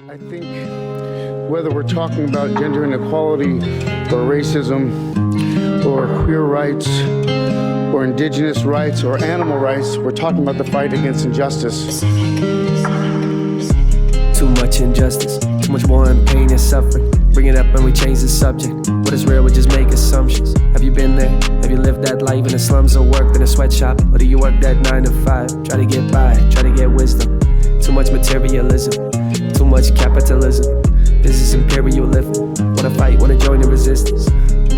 I think whether we're talking about gender inequality or racism or queer rights or indigenous rights or animal rights, we're talking about the fight against injustice. Too much injustice, too much war and pain and suffering. Bring it up and we change the subject. What is real, we just make assumptions. Have you been there? Have you lived that life in the slums or worked in a sweatshop? Or do you work that 9 to 5? Try to get by, try to get wisdom. Too much materialism, too much capitalism. This is imperial living. Wanna fight, wanna join the resistance.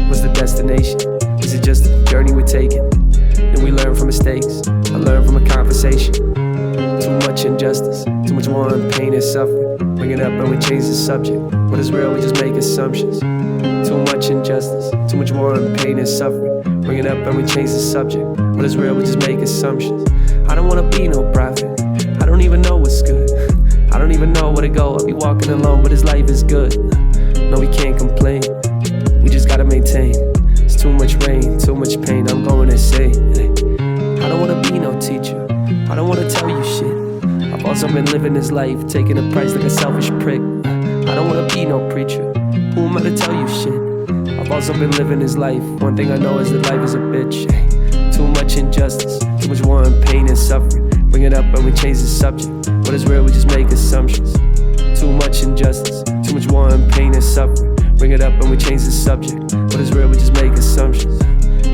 What's the destination? Is it just a journey we're taking? Then we learn from mistakes, I learn from a conversation. Too much injustice, too much war and pain and suffering. Bring it up and we change the subject. What is real, we just make assumptions. Too much injustice, too much war and pain and suffering. Bring it up and we change the subject. What is real, we just make assumptions. I don't wanna be no prophet, I don't even know what's good. I don't even know where to go, I'll be walking alone, but his life is good. No, we can't complain, we just gotta maintain. It's too much rain, too much pain, I'm going insane. I don't wanna be no teacher, I don't wanna tell you shit. I've also been living this life, taking a price like a selfish prick. I don't wanna be no preacher, who am I to tell you shit? I've also been living this life, one thing I know is that life is a bitch. Too much injustice, too much war and pain and suffering. Bring it up and we change the subject. What is real, we just make assumptions. Too much injustice, too much war and pain and suffering. Bring it up and we change the subject. What is real, we just make assumptions.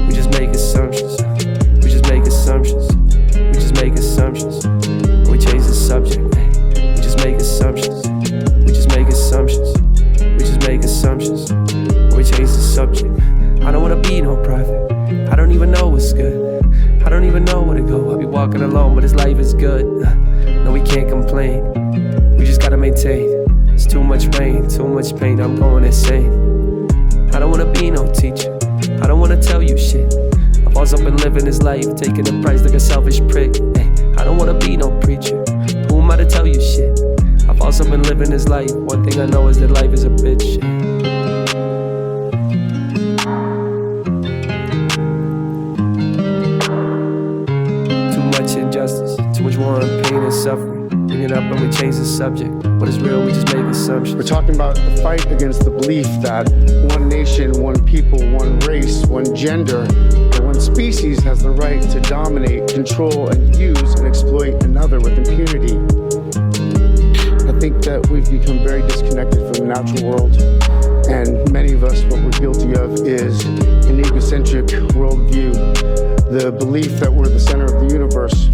We just make assumptions. We just make assumptions. We just make assumptions. We change the subject. We just make assumptions. We just make assumptions. We just make assumptions. We change the subject. I don't wanna be no prophet, I don't even know what's good. I don't even know where to go, I'll be walking alone, but his life is good. No, we can't complain, we just gotta maintain. It's too much rain, too much pain, I'm going insane. I don't wanna be no teacher, I don't wanna tell you shit. I've also been living this life, taking the price like a selfish prick. I don't wanna be no preacher, who am I to tell you shit? I've also been living this life, one thing I know is that life is a bitch. Injustice, too much war and pain and suffering. Bring it up and we change the subject. What is real, we just make assumptions. We're talking about the fight against the belief that one nation, one people, one race, one gender, or one species has the right to dominate, control, and use and exploit another with impunity. I think that we've become very disconnected from the natural world, and many of us, what we're guilty of is an egocentric worldview, the belief that we're the center of the universe.